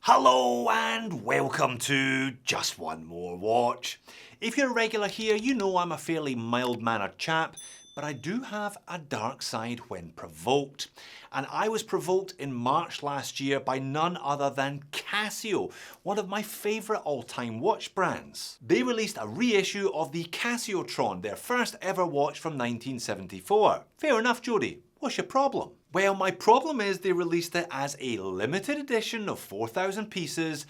Hello and welcome to Just One More Watch. If you're a regular here, you know I'm a fairly mild-mannered chap, but I do have a dark side when provoked. And I was provoked in March last year by none other than Casio, one of my favourite all-time watch brands. They released a reissue of the Casiotron, their first ever watch from 1974. Fair enough, Jody. What's your problem? Well, my problem is they released it as a limited edition of 4,000 pieces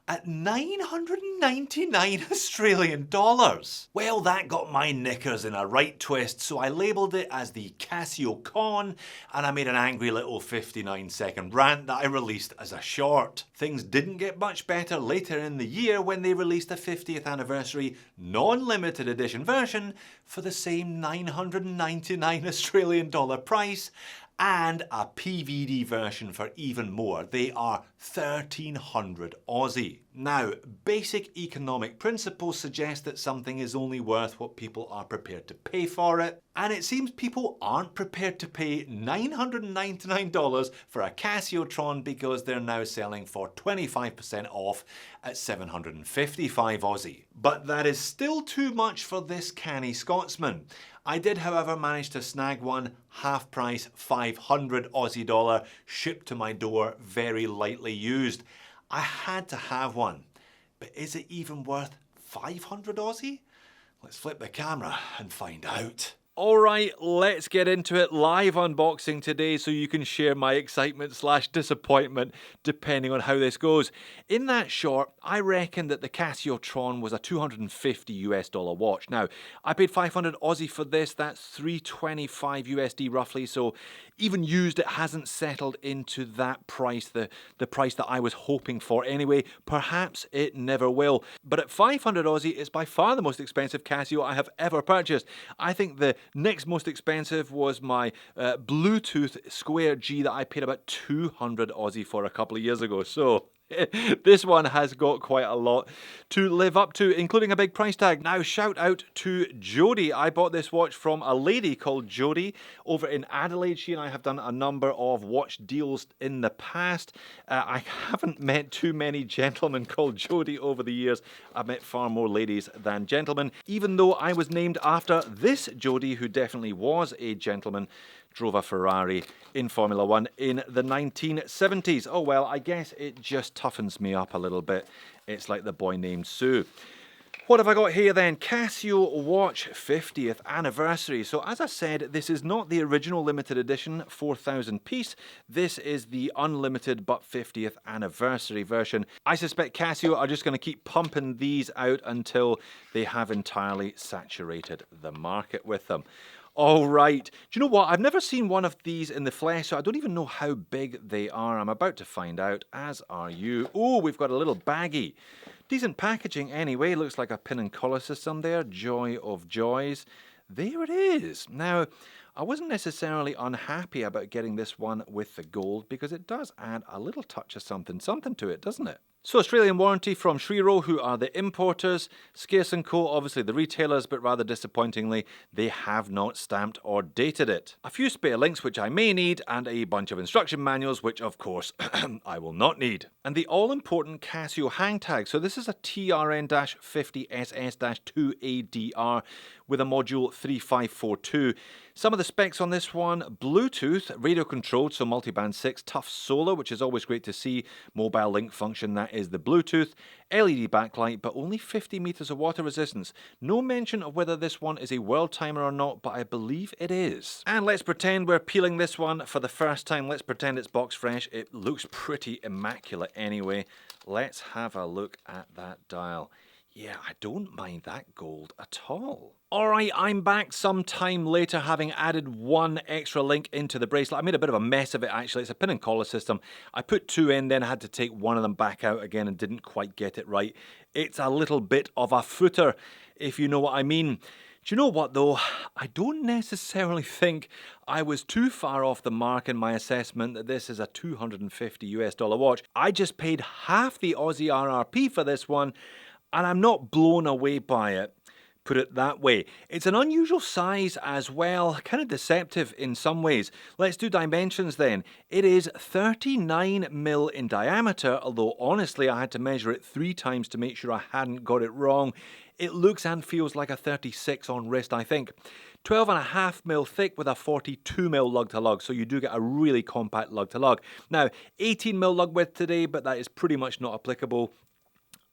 at 999 Australian dollars. Well, that got my knickers in a right twist, so I labelled it as the Casiocon, and I made an angry little 59-second rant that I released as a short. Things didn't get much better later in the year when they released a 50th anniversary non-limited edition version for the same 999 Australian dollar price, and a PVD version for even more. They are 1,300 Aussie. Now, basic economic principles suggest that something is only worth what people are prepared to pay for it, and it seems people aren't prepared to pay $999 for a Casiotron because they're now selling for 25% off at 755 Aussie. But that is still too much for this canny Scotsman. I did, however, manage to snag one half price, 500 Aussie dollar, shipped to my door, very lightly used. I had to have one, but is it even worth 500 Aussie? Let's flip the camera and find out. Alright, let's get into it. Live unboxing today so you can share my excitement / disappointment depending on how this goes. In that short, I reckon that the Casiotron was a $250 watch. Now, I paid 500 Aussie for this, that's 325 USD roughly, so even used it hasn't settled into that price, the price that I was hoping for anyway. Perhaps it never will. But at 500 Aussie, it's by far the most expensive Casio I have ever purchased. I think the next most expensive was my Bluetooth Square G that I paid about 200 Aussie for a couple of years ago. So this one has got quite a lot to live up to, including a big price tag. Now, shout out to Jody. I bought this watch from a lady called Jody over in Adelaide. She and I have done a number of watch deals in the past. I haven't met too many gentlemen called Jody over the years. I've met far more ladies than gentlemen, even though I was named after this Jody, who definitely was a gentleman. Drove a Ferrari in Formula One in the 1970s. Oh well, I guess it just toughens me up a little bit. It's like the boy named Sue. What have I got here then? Casio watch 50th anniversary. So as I said, this is not the original limited edition 4,000 piece. This is the unlimited but 50th anniversary version. I suspect Casio are just going to keep pumping these out until they have entirely saturated the market with them. All right. Do you know what? I've never seen one of these in the flesh, so I don't even know how big they are. I'm about to find out, as are you. Oh, we've got a little baggie. Decent packaging anyway. Looks like a pin and collar system there. Joy of joys. There it is. Now, I wasn't necessarily unhappy about getting this one with the gold because it does add a little touch of something to it, doesn't it? So Australian warranty from Shriro, who are the importers. Scarce & Co, obviously the retailers, but rather disappointingly, they have not stamped or dated it. A few spare links, which I may need, and a bunch of instruction manuals, which of course, I will not need. And the all-important Casio hang tag. So this is a TRN-50SS-2ADR with a module 3542. Some of the specs on this one: Bluetooth, radio controlled, so multiband 6, tough solar, which is always great to see, mobile link function, that is the Bluetooth, LED backlight, but only 50 meters of water resistance. No mention of whether this one is a world timer or not, but I believe it is. And let's pretend we're peeling this one for the first time. Let's pretend it's box fresh. It looks pretty immaculate anyway. Let's have a look at that dial. Yeah, I don't mind that gold at all. Alright, I'm back some time later, having added one extra link into the bracelet. I made a bit of a mess of it actually. It's a pin and collar system. I put two in, then I had to take one of them back out again and didn't quite get it right. It's a little bit of a footer, if you know what I mean. Do you know what though? I don't necessarily think I was too far off the mark in my assessment that this is a $250 watch. I just paid half the Aussie RRP for this one, and I'm not blown away by it. put it that way. It's an unusual size as well, kind of deceptive in some ways. Let's do dimensions then. It is 39mm in diameter, although honestly I had to measure it 3 times to make sure I hadn't got it wrong. It looks and feels like a 36 on wrist, I think. 12.5mm thick with a 42mm lug to lug, so you do get a really compact lug to lug. Now, 18mm lug width today, but that is pretty much not applicable.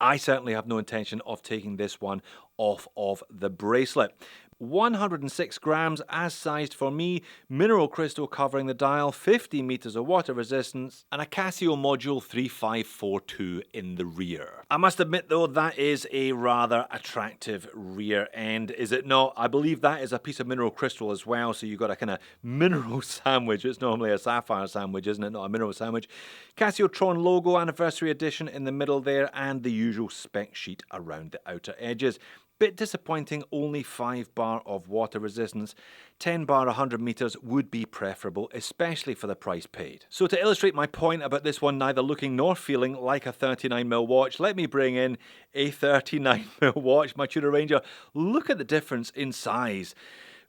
I certainly have no intention of taking this one off of the bracelet. 106 grams as sized for me, mineral crystal covering the dial, 50 meters of water resistance, and a Casio module 3542 in the rear. I must admit though, that is a rather attractive rear end, is it not? I believe that is a piece of mineral crystal as well, so you've got a kind of mineral sandwich. It's normally a sapphire sandwich, isn't it? Not a mineral sandwich. Casiotron logo, anniversary edition in the middle there, and the usual spec sheet around the outer edges. Bit disappointing, only 5 bar of water resistance. 10 bar 100 meters would be preferable, especially for the price paid. So to illustrate my point about this one neither looking nor feeling like a 39mm watch, let me bring in a 39mm watch, my Tudor Ranger. Look at the difference in size.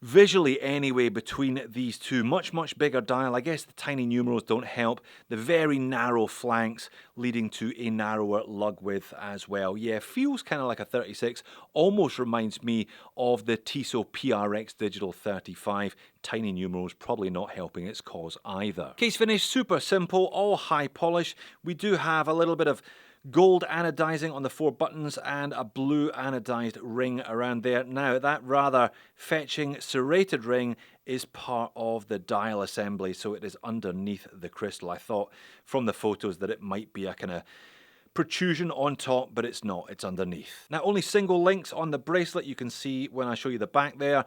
Visually anyway, between these two, much bigger dial. I guess the tiny numerals don't help. The very narrow flanks leading to a narrower lug width as well. Yeah, feels kind of like a 36. Almost reminds me of the Tissot PRX Digital 35. Tiny numerals probably not helping its cause either. Case finish, super simple, all high polish. We do have a little bit of gold anodizing on the 4 buttons and a blue anodized ring around there. Now that rather fetching serrated ring is part of the dial assembly, so it is underneath the crystal. I thought from the photos that it might be a kind of protrusion on top, but it's not, it's underneath. Now only single links on the bracelet, you can see when I show you the back there.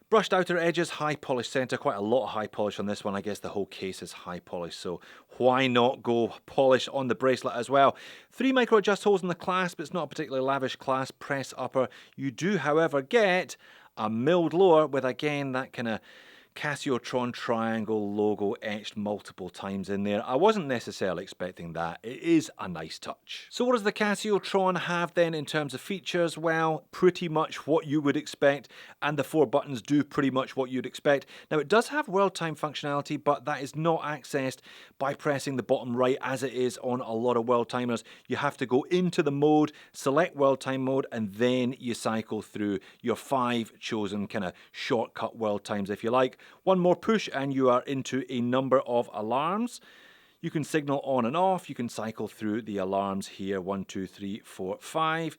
Brushed outer edges, high polish center, quite a lot of high polish on this one. I guess the whole case is high polish, so why not go polish on the bracelet as well? 3 micro adjust holes in the clasp. It's not a particularly lavish clasp, press upper. You do, however, get a milled lower with, again, that kind of Casiotron triangle logo etched multiple times in there. I wasn't necessarily expecting that. It is a nice touch. So what does the Casiotron have then in terms of features? Well, pretty much what you would expect, and the 4 buttons do pretty much what you'd expect. Now it does have world time functionality, but that is not accessed by pressing the bottom right as it is on a lot of world timers. You have to go into the mode, select world time mode, and then you cycle through your 5 chosen kind of shortcut world times if you like. One more push and you are into a number of alarms. You can signal on and off. You can cycle through the alarms here. 1, 2, 3, 4, 5.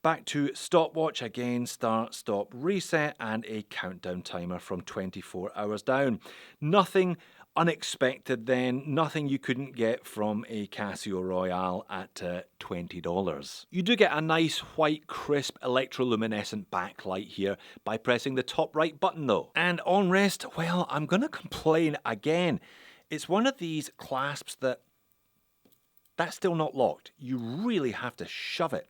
Back to stopwatch again, start, stop, reset, and a countdown timer from 24 hours down. Nothing unexpected then, nothing you couldn't get from a Casio Royale at $20. You do get a nice white crisp electroluminescent backlight here by pressing the top right button though. And on wrist, well, I'm gonna complain again. It's one of these clasps that's still not locked. You really have to shove it.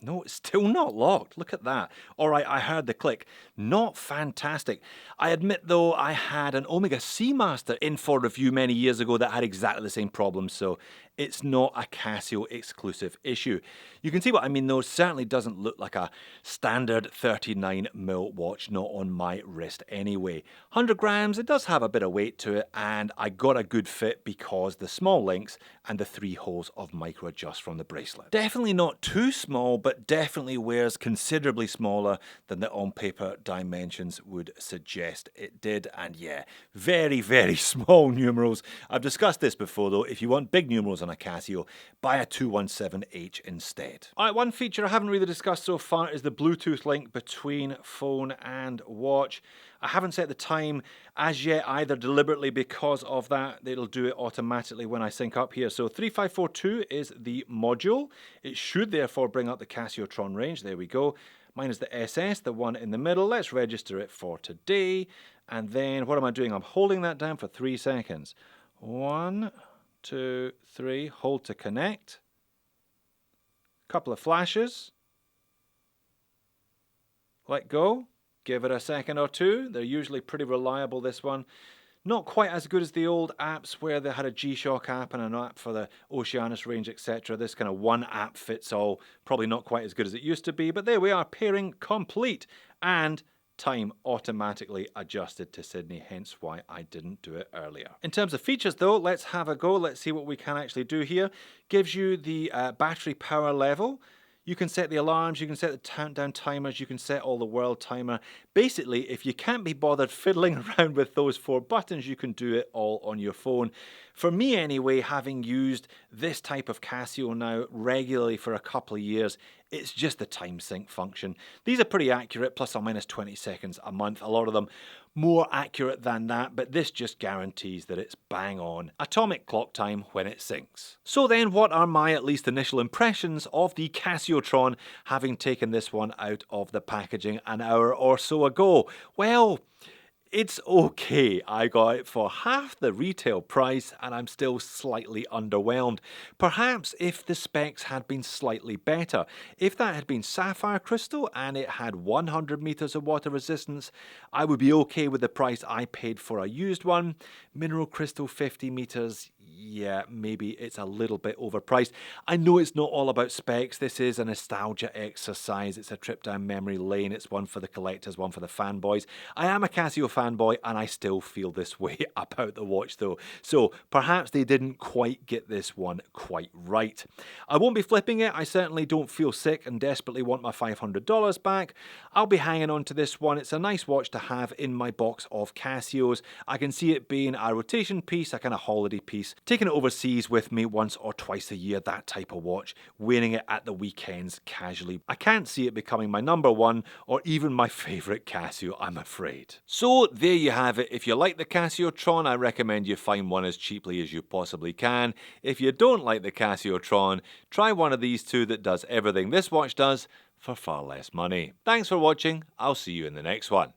No, it's still not locked. Look at that. All right, I heard the click. Not fantastic. I admit, though, I had an Omega Seamaster in for review many years ago that had exactly the same problem, so it's not a Casio exclusive issue. You can see what I mean, though. It certainly doesn't look like a standard 39mm watch, not on my wrist anyway. 100 grams, it does have a bit of weight to it, and I got a good fit because the small links and the 3 holes of micro adjust from the bracelet. Definitely not too small, but definitely wears considerably smaller than the on-paper dimensions would suggest it did. And yeah, very small numerals. I've discussed this before though. If you want big numerals on a Casio, buy a 217H instead. Alright, one feature I haven't really discussed so far is the Bluetooth link between phone and watch. I haven't set the time as yet either, deliberately because of that. It'll do it automatically when I sync up here. So 3542 is the module. It should therefore bring up the Casiotron range. There we go. Mine is the SS, the one in the middle. Let's register it for today. And then what am I doing? I'm holding that down for 3 seconds. 1, 2, 3. Hold to connect. Couple of flashes. Let go. Give it a second or two. They're usually pretty reliable, this one. Not quite as good as the old apps where they had a G-Shock app and an app for the Oceanus range, etc. This kind of one app fits all. Probably not quite as good as it used to be, but there we are, pairing complete. And time automatically adjusted to Sydney, hence why I didn't do it earlier. In terms of features though, let's have a go. Let's see what we can actually do here. Gives you the battery power level. You can set the alarms, you can set the countdown timers, you can set all the world timer. Basically, if you can't be bothered fiddling around with those 4 buttons, you can do it all on your phone. For me anyway, having used this type of Casio now regularly for a couple of years, it's just the time sync function. These are pretty accurate, plus or minus 20 seconds a month. A lot of them more accurate than that, but this just guarantees that it's bang on. Atomic clock time when it syncs. So then, what are my at least initial impressions of the Casiotron, having taken this one out of the packaging an hour or so ago? Well, it's okay. I got it for half the retail price and I'm still slightly underwhelmed. Perhaps if the specs had been slightly better. If that had been sapphire crystal and it had 100 meters of water resistance, I would be okay with the price I paid for a used one. Mineral crystal 50 meters, yeah, maybe it's a little bit overpriced. I know it's not all about specs. This is a nostalgia exercise. It's a trip down memory lane. It's one for the collectors, one for the fanboys. I am a Casio fanboy and I still feel this way about the watch though. So perhaps they didn't quite get this one quite right. I won't be flipping it. I certainly don't feel sick and desperately want my $500 back. I'll be hanging on to this one. It's a nice watch to have in my box of Casios. I can see it being a rotation piece, a kind of holiday piece. Taking it overseas with me once or twice a year, that type of watch. Wearing it at the weekends casually. I can't see it becoming my #1 or even my favourite Casio, I'm afraid. So there you have it. If you like the Casiotron, I recommend you find one as cheaply as you possibly can. If you don't like the Casiotron, try one of these two that does everything this watch does for far less money. Thanks for watching. I'll see you in the next one.